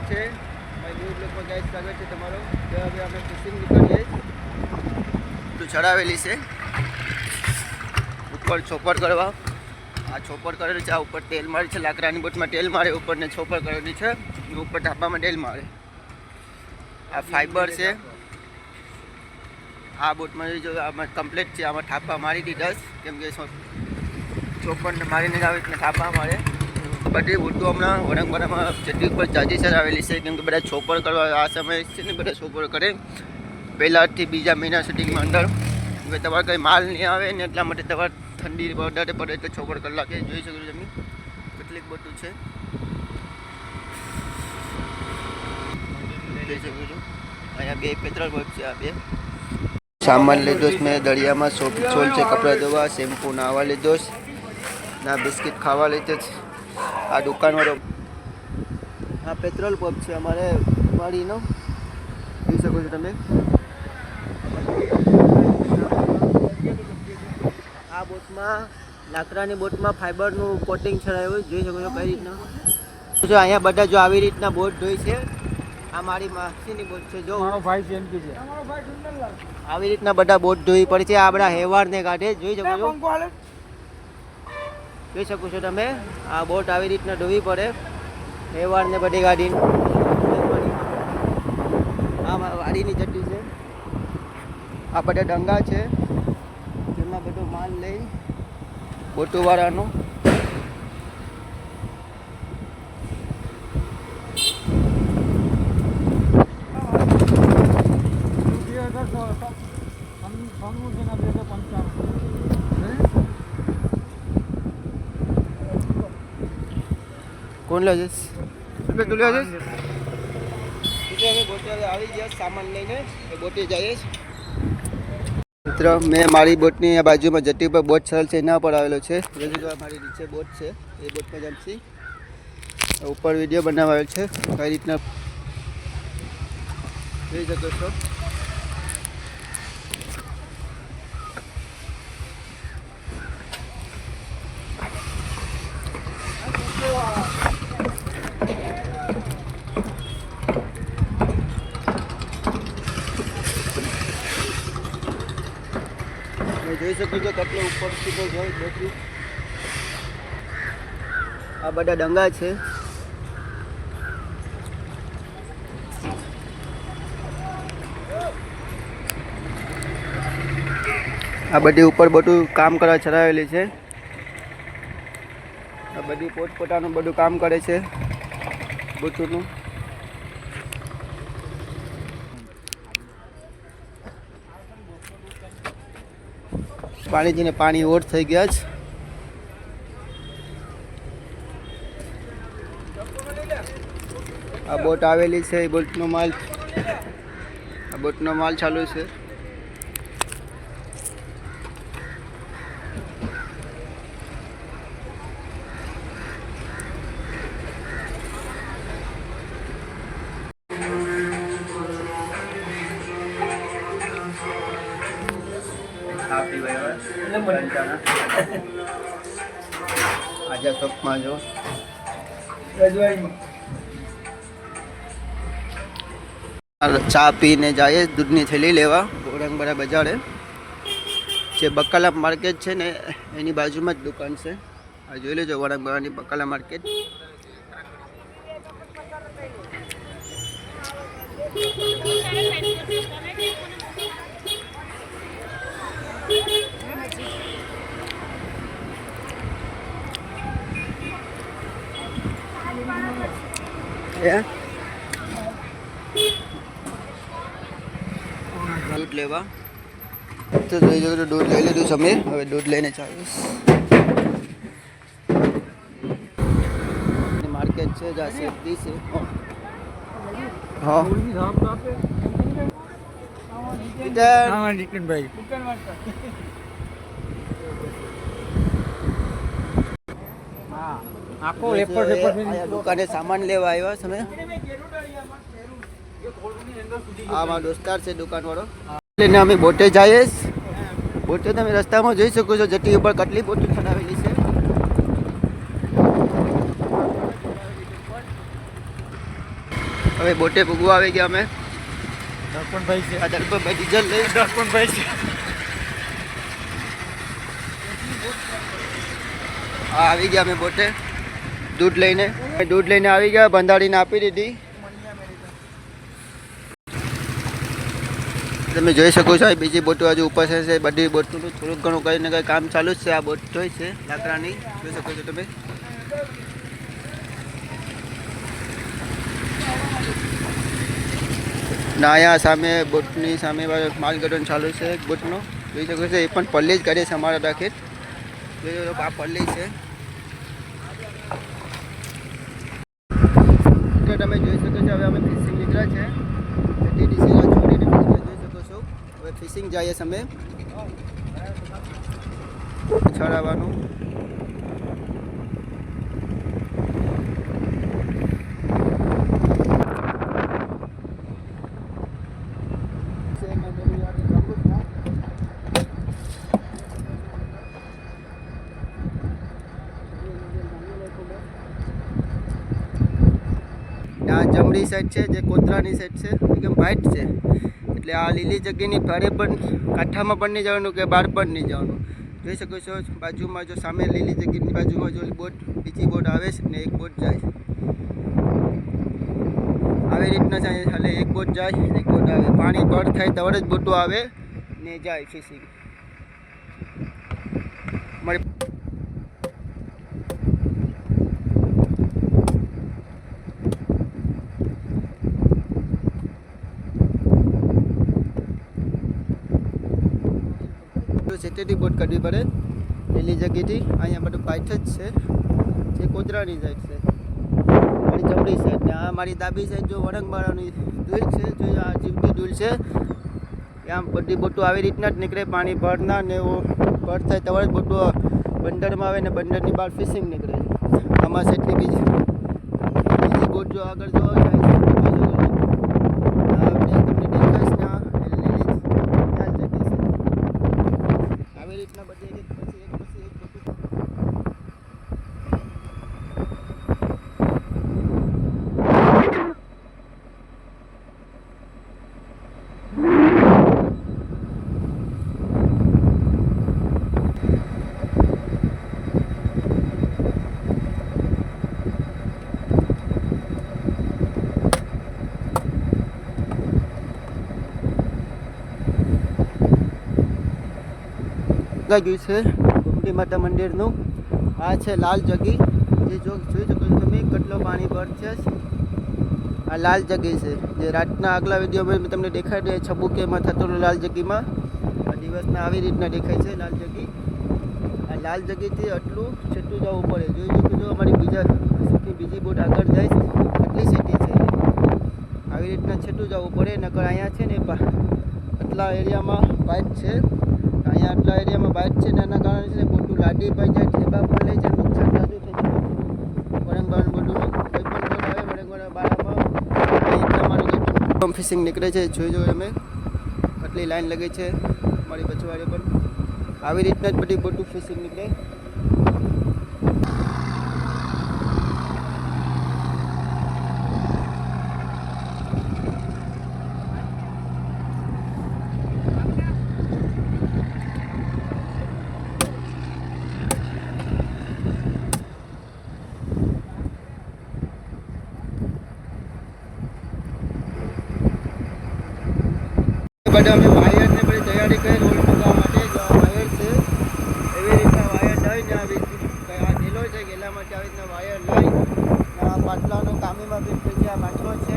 છે ન્યૂ બ્લોગમાં ગાઈસ સ્વાગત છે તમારો. તો હવે આપણે ફિશિંગ નીકળીએ. તો ચડાવેલી છે ઉપર ચોપર કરવા. આ ચોપર કરેલું છે, આ ઉપર તેલ મારી છે, લાકડાની બોટમાં તેલ મારે, ઉપરને ચોપર કરેલી છે, ઉપર ઢાબામાં તેલ મારે. આ ફાઈબર છે. આ બોટમાં જો આમાં કમ્પ્લીટ છે, આમાં ઠાપા મારી દીધા કેમ કે ચોપરને મારીને આવે એટલે ઠાપા મારે. બધી બોટો હમણાં વરંગબરામાં જેટલી ઉપર ચાજી ચલાવેલી છે કેમ કે બધા ચોપર કરવા આ સમય છે ને બધા ચોપર કરે પહેલાંથી બીજા મહિના સુધીમાં અંદર. હવે તમારે કંઈ માલ નહીં આવે ને એટલા માટે તમારે ઠંડી વધારે પડે તો ચોપર કલાકે જોઈ શકો છો તમે કેટલીક બોટું છે જોઈ શકો છો. અહીંયા બે પેટ્રોલ બોટ છે. આ બે સામાન લીધો મેં દરિયામાં છોલ છે, કપડાં ધોવા, શેમ્પૂ નાહવા લીધો ના, બિસ્કિટ ખાવા લીધે છે. આ દુકાનવાળો આ પેટ્રોલ પંપ છે અમારે વાડીનો જોઈ શકો છો તમે. આ બોટમાં લાકડાની બોટમાં ફાઈબરનું કોટિંગ છરાયું જોઈ શકો છો કઈ રીતના. જો અહીંયા બધા જો આવી રીતના બોટ ધોઈ છે. આ મારી માસીની બોટ છે. જો મારો ભાઈ છે આવી રીતના બધા બોટ ધોઈ પડે છે. આ બધા હેવારને કાઢે જોઈ શકો છો. જોઈ શકો છો તમે આ બોટ આવી રીતના ધોવી પડે હેવારને બધી ગાડીને. આ વાડીની ચટ્ટી છે. આ બધા ડંગા છે જેમાં બધો માલ લઈ બોટોવાળાનો. કોણ લે જઈશ તું લે જઈશ એટલે અમે બોટે આવી ગયા સામાન લઈને એ બોટે જઈએ. મિત્ર મેં મારી બોટની આ બાજુમાં જટી પર બોટ સરળ છે એના પર આવેલો છે. મારી નીચે બોટ છે એ બોટમાં જમશી ઉપર વિડીયો બનાવાયો છે કઈ રીતના જોઈ શકો છો. જોઈ શકો છો કેટલો ઉપરથી તો જોઈ બેઠી. આ બધા ડંગા છે. આ બધી ઉપર બધું કામ કરવા ચલાવેલી છે. આ બધી પોતપોતાનું બધું કામ કરે છે બોટનું. પાણીજીને પાણી ઓર થઈ ગયા છે. આ બોટ આવેલી છે એ બોટનો માલ ચાલુ છે. આજા શોપમાં જો ચા પીને જાય દૂધની થેલી લેવા ઓરંગબરા બજારે જે બકાલા માર્કેટ છે ને એની બાજુમાં જ દુકાન છે. આ જોઈ લેજો ઓરંગબરાની બકાલા માર્કેટ. દૂધ લેવા તો જોઈ શકો દૂધ લઈ લીધું સમીર. હવે દૂધ લઈને ચાલીશ. માર્કેટ છે જ્યાં સેફટી છે. હા ભાઈ દુકાને સામાન લેવા આવ્યા તમે. આ મારો દોસ્તાર છે દુકાનવાળો. લઈને અમે બોટે જઈએ. બોટે તમે રસ્તામાં જોઈ શકો છો જટી ઉપર કેટલી બોટો ચડાવેલી છે. હવે બોટે ભૂગવા આવી ગયા અમે. દર્પણભાઈ છે. આ દર્પણભાઈ ડીઝલ લઈ. દર્પણભાઈ છે. આવી ગયા અમે બોટે દૂધ લઈને આવી ગયા. બંધાડીને આપી દીધી. તમે જોઈ શકો છો બીજી બોટો હજુ ઉપર છે. બધી બોટનું થોડુંક ઘણું કંઈ ને કંઈ કામ ચાલુ જ છે. આ બોટ જોઈ છે લાકડાની, જોઈ શકો છો તમે. ના અહીંયા સામે બોટની સામે માલગાડો ચાલુ છે બોટનો, જોઈ શકો છો. એ પણ પલ્લી જ કરે છે અમારા દાખેલ. જોઈ લો આ પલ્લી છે. તમે જોઈ શકો છો હવે અમે ફિશિંગ નીકળ્યા છે. છોડીને જોઈ શકો છો. હવે ફિશિંગ જઈએ અમે છોડાવવાનું. આ જમણી સાઈડ છે જે કોતરાની સાઈડ છે, એકદમ વ્હાઈટ છે. એટલે આ લીલી જગ્યાની ભારે પણ કાંઠામાં પણ નહીં જવાનું કે બહાર પણ નહીં જવાનું. જોઈ શકો છો બાજુમાં જો સામે લીલી જગ્યાની બાજુમાં જો બોટ, બીજી બોટ આવે છે ને એક બોટ જાય. આવી રીતના જાય. એટલે એક બોટ જાય એક બોટ આવે. પાણી ભર થાય તો જ બોટો આવે ને જાય ફિશિંગ. મારી સેટેથી બોટ કાઢવી પડે લીલી જગ્યાથી. અહીંયા બધું પાઇટ જ છે જે કોતરાની સાઈડ છે, મારી જમણી સાઈડ. ને આ મારી ડાબી સાઈડ જો વળંગવાળાની ડૂલ છે, જો આ જીવતી ડૂલ છે. આમ બધી બોટો આવી રીતના જ નીકળે. પાણી ભરના ને એવો ભર થાય તો જ બોટો બંદરમાં આવે ને બંદરની બહાર ફિશિંગ નીકળે. આમાં સાઈડની બીજી બોટ જો આગળ જો જાય છે. ગયું છે કુંડી માતા મંદિરનું. આ છે લાલ જગી, જે જોઈ શકો છો તમે કેટલો પાણી ભર છે. આ લાલ જગી છે જે રાતના આગલા વિડીયોમાં મેં તમને દેખાડ્યું છબુકેમાં થતો લાલ જગીમાં. આ દિવસના આવી રીતના દેખાય છે લાલ જગી. આ લાલ જગીથી આટલું છેટું જવું પડે. જોઈ શકો છો અમારી બીજી બોટ આગળ જાય આટલી સેટી છે. આવી રીતના છેટું જવું પડે. નકર અહીંયા છે ને આટલા એરિયામાં પાઇપ છે. અહીંયા આટલા એરિયામાં બાઇક છે ને એના કારણે છે બોટું લાડી પાઈ જાય, ઠેબા પણ લઈ જાય, નુકસાન જાજુ થઈ જાય. વળંગવાળા બોટુનું કોઈ પણ બોટ આવે વળંગવાળા બારામાં તમારું ફિશિંગ નીકળે છે. જોઈ અમે આટલી લાઈન લગી છે મારી પછવાડે પણ. આવી રીતના જ બધી બોટું ફિશિંગ નીકળે. બધા અમે વાયરને બધી તૈયારી કરી રોલ મૂકવા માટે. જો આ વાયર છે એવી રીતના વાયર લઈને આવી આ ઢીલો છે ગેલામાંથી આવી રીતના વાયર લઈ આ પાટલાનો કામીમાં ફિટ થઈ છે. આ પાટલો છે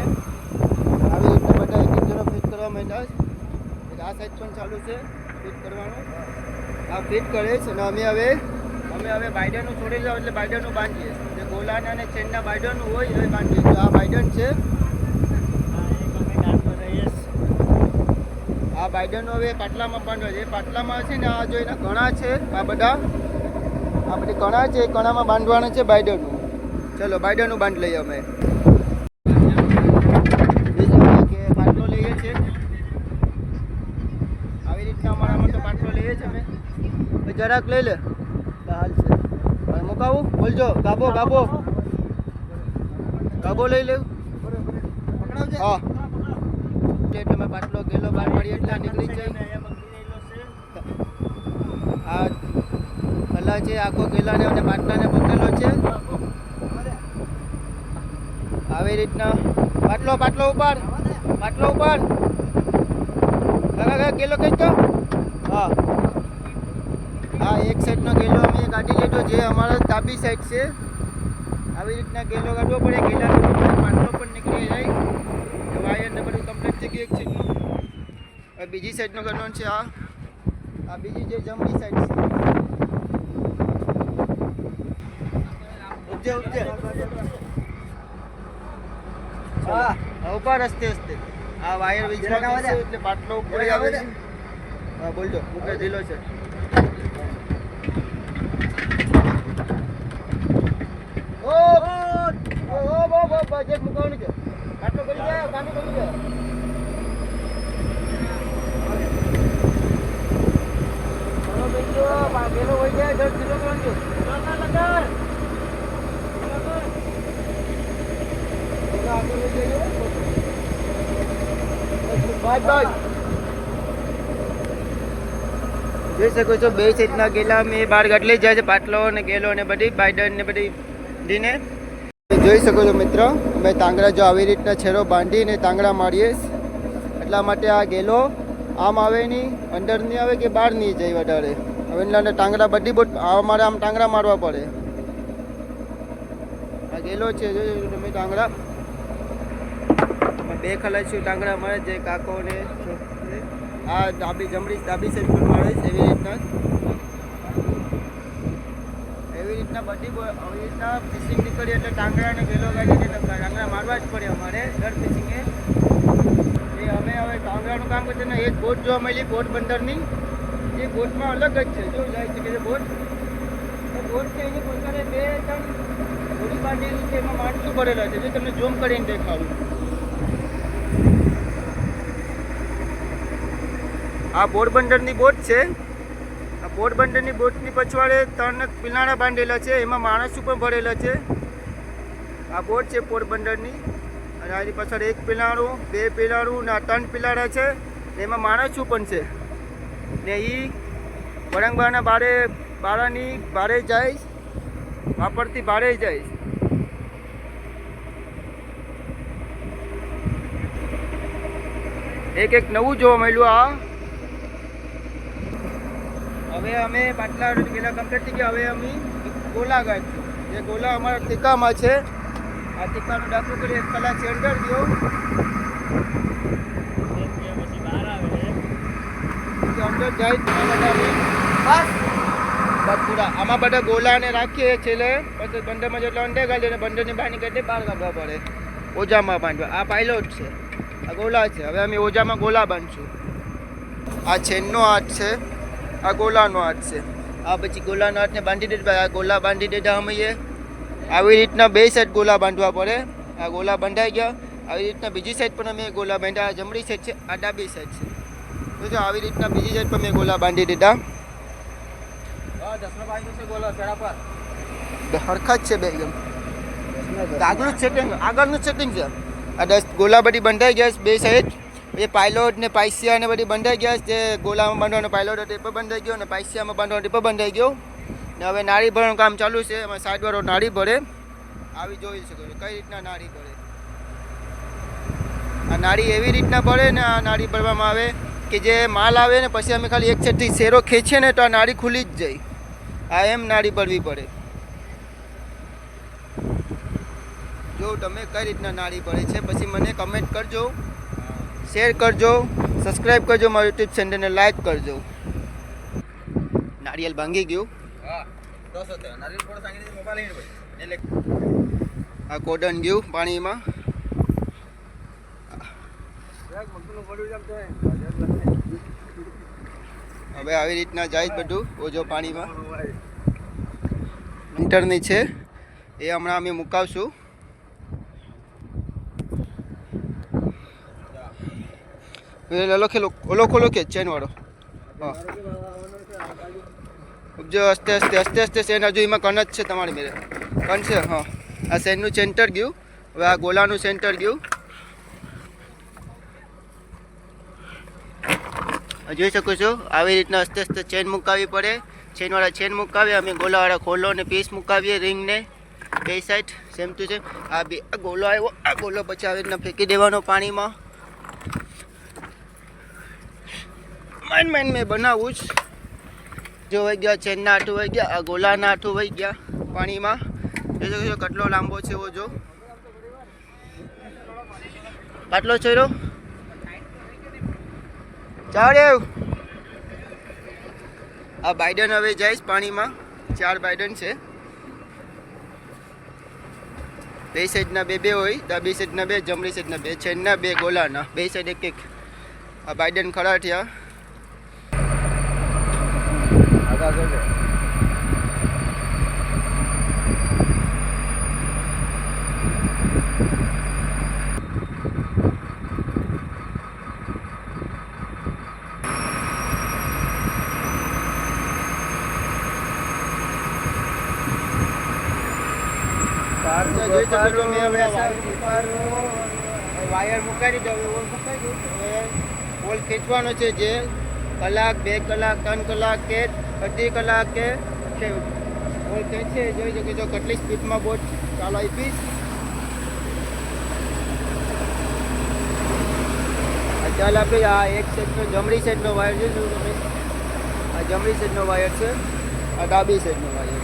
આવી રીતના બધા એક જણો ફિટ કરવા માંડ્યા છે. આ સાઈડ પણ ચાલુ છે ફિટ કરવાનું. આ ફિટ કરે છે અને અમે હવે બાઇડરનું છોડી જાવ એટલે બાઇડરનું બાંધીએ. જે ગોલાના અને ચેનના બાઇડરનું હોય એ બાંધીએ. તો આ બાઇડર છે. આ બાઇડરનો હવે પાટલામાં બાંધવા છે. પાટલામાં છે ને આ જો એના કણા છે, આ બધી કણા છે, એ કણામાં બાંધવાના છે બાઇડરનું. ચલો બાઇડરનું બાંધ લઈએ અમે. કે પાટલો લઈએ છીએ આવી રીતના અમારામાં તો પાટલો લઈએ છીએ અમે. જરાક લઈ લે હાલ છે. મુકાવું બોલજો. ગાબો લઈ લેવું. હા એટલે મેં પાટલો ગેલો બહાર પાડી એટલે નીકળી જાય આ કલા છે આખો ગેલાને અને પાટલાને પકડેલો છે આવી રીતના પાટલો ઉપર કાકા ગેલો ખેંચતો હા હા એક સાઈડનો ગેલો અમે કાઢી લીધો જે અમારો ડાબી સાઈડ છે આવી રીતના ગેલો કાઢવો પડે ગેલા કાઢવો પડે પાટલો પણ નીકળી જાય વાયર ને બધું કમ્પ્લીટ થઈ ગયું એક સાઈડનું હવે બીજી સાઈડનો કરવાનો છે આ બીજી જે જમણી સાઈડ છે ઉપજે હા ઉપર હસ્તે આ વાયર વીજળા છે એટલે પાટલો ઉપર આવે છે હા બોલજો મુકે ઢીલો છે ઓ બજેટ મુકવાનું છે પાટલો કરી જાય કામી કરી જાય ચલો બેજો ગેલો હોય જાય જડ ઢીલો કરજો જોઈ શકો છો બે સાઈડના ગેલા મેં બહાર ગાટલી જાય છે પાટલો અને ગેલો અને બધી બાઈડન ને બધી દીને જોઈ શકો છો મિત્ર અમે તાંગડા જો આવી રીતના છેડો બાંધીને તાંગડા મારીએ એટલા માટે આ ગેલો આમ આવે નહીં અંદર નહીં આવે કે બહાર નહીં જાય વધારે હવે એટલે ટાંગડા બધી બોટ અમારે આમ ટાંગડા મારવા પડે આ ગેલો છે જોઈ તમે ટાંગડા બે ખલાસીઓ ટાંગડા મળે જે કાકો ને આ ડાબી સાઈડ પર મળે છે એવી રીતના બધી આવી રીતના ફિશિંગ નીકળી એટલે ટાંગડા ને ગેલો ગાડીને ટાંગડા મારવા જ પડે અમારે દર ફિશિંગે એ અમે હવે ટાંગડાનું કામ કરીએ ને એક બોટ જોવા મળી પોરબંદરની એ બોટમાં અલગ જ છે જો જાય છે કે બોટ છે એની પોતાને 2-3 થોડી બાંધેલી છે એમાં માણસો ભરેલા છે જો તમને ઝૂમ કરીને દેખાડું આ પોરબંદરની બોટ છે આ પોરબંદરની બોટની પછવાડે 3 પિલાણા બાંધેલા છે એમાં માણસો પણ ભરેલા છે આ બોટ છે પોરબંદરની અને આની પાછળ 1 પિલાણું 2 પિલાણું ને 3 પિલાણા છે ને એમાં માણસો પણ છે ને એ વળંગવાના બારાની બારે જાય વાપરથી બારે જાય એક નવું જોવા મળ્યું આ હવે અમે પાટલા ગેલા કમ્પ્લીટ થઈ ગયા હવે અમે ગોલા ગાઢશું જે ગોલા અમારા ટીકામાં છે આ ટીકાનું દાખલું કરી 1 કલાક છે અંદર ગયો અંદર જાય બસ પૂરા આમાં બધા ગોલાને રાખીએ છેલ્લે પછી બંદરમાં જેટલા અંડે ગાળીએ અને બંદરની બહાર નીકળે બહાર કાઢવા પડે ઓજામાં બાંધવા આ પાયલોટ છે આ ગોલા છે હવે અમે ઓજામાં ગોલા બાંધશું આ છેનનો હાથ છે આ ગોલાનો હાથ છે આ પછી ગોલાનો હાથને બાંધી દીધા આ ગોલા બાંધી દીધા અમે આવી રીતના બે સાઈડ ગોલા બાંધવા પડે આ ગોલા બંધાઈ ગયા આવી રીતના બીજી સાઈડ પણ અમે ગોલા બાંધ્યા આ જમણી સાઈડ છે આ ડાબી સાઈડ છે તો આવી રીતના બીજી સાઈડ પર મેં ગોલા બાંધી દીધા હરખા જ છે બે એકદમ આગળનું સેટિંગ છે આ 10 ગોલા બધી બંધાઈ ગયા બે સાઈડ એ પાયલોટ ને પાઇસિયા ને બધી બંધાઈ ગયા જે ગોલામાં બાંધવાનો પાયલોટ હતો એ પણ બંધાઈ ગયો અને પાઇસિયામાં બાંધવાનો એ પણ બંધાઈ ગયો ને હવે નાળી ભરવાનું કામ ચાલુ છે એમાં સાઈડવાળો નાળી ભરે આવી જોઈ શકો છો કઈ રીતના નાળી ભરે આ નાળી એવી રીતના ભરે ને આ નાળી ભરવામાં આવે કે જે માલ આવે ને પછી અમે ખાલી એક સાઈડથી શેરો ખેંચીએ ને તો આ નાળી ખુલી જ જાય આ એમ નાળી ભરવી પડે જો તમે કઈ રીતના નાળી ભરે છે પછી મને કમેન્ટ કરજો શેર કરજો સબસ્ક્રાઈબ કરજો મારું યુટ્યુબ ચેનલને લાઈક કરજો નારિયેલ ભાંગી ગયું આ કોડન ગયું પાણીમાં હવે આવી રીતના જાય બધું ઓજો પાણીમાં વિન્ટરની છે એ હમણાં અમે મુકાવશું ઓલો ખોલો કે ચેન વાળો હા જો હસ્તે ચેન હજુ એમાં કન જ છે તમારી મેરે કન છે હા આ ચેનનું સેન્ટર ગયું હવે આ ગોલાનું સેન્ટર ગયું જોઈ શકો છો આવી રીતના અસ્તે અસ્તે ચેન મુકાવવી પડે. ચેનવાળા ચેન મુકાવીએ, અમે ગોલાવાળા ખોલો અને પીસ મુકાવીએ રિંગને બે સાઈડ સેમ ટુ સેમ. આ બે આ ગોલો આવ્યો, આ ગોલો પછી આવી રીતના ફેંકી દેવાનો પાણીમાં. મેં બનાવું જ જો વહી ગયા ચેનના આઠું વહી ગયા, આ ગોલાના આઠું વહી ગયા પાણીમાં. જોઈ શકો છો કેટલો લાંબો છે એવો. જો કેટલો છે રો ચારે. આ બાઇડન હવે જઈશ પાણીમાં. 4 બાઇડન છે, બે સાઈડના બે બે હોય, ડાબી સાઈડના બે, જમણી સાઈડના બે, ચેનના બે, ગોલાના બે સાઈડ એક એક. આ બાઇડન ખરા થયા. વાયર મુકાઈ દીધો, પોલ ખેંચવાનો છે જે કલાક 2 કલાક 3 કલાક કે અડધી કલાક કે પોલ ખેંચે. જોઈ શકો છો કેટલી સ્પીડમાં બોટ ચાલો આપીશ. ચાલ આપણે આ એક સાઈડનો જમણી સાઈડનો વાયર જોઈશું તમે. આ જમણી સાઈડનો વાયર છે, આ ડાબી સાઈડનો વાયર.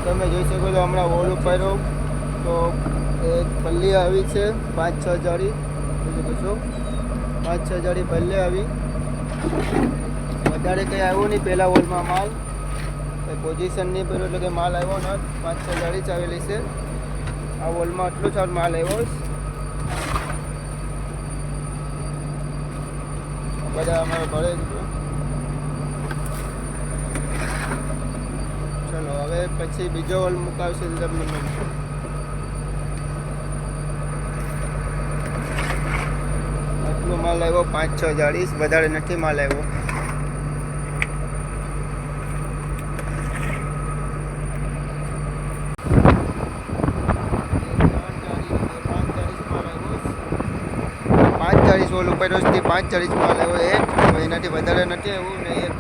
તમે જોઈ શકો છો હમણાં વોલ ઉપર તો એક પલ્લી આવી છે 5-6 જાળી. જોઈ શકો છો 5-6 જાળી પલ્લી આવી. વધારે કંઈ આવ્યું નહીં પહેલાં વોલમાં માલ, કંઈ પોઝિશન નહીં પહેલું એટલે કે માલ આવ્યો ન. 5-6 જાળી જ આવેલી છે આ વોલમાં. આટલો જ માલ આવ્યો. બધા અમારે ભરે દીધું. ચલો હવે પછી બીજો હોલ મુકાવશે તમને. આટલો માલ આવ્યો 5-6 જાળી, વધારે નથી માલ આવ્યો. હોલ ઉપર 5-40 માલ આવ્યો. એનાથી વધારે નથી આવ્યું ને.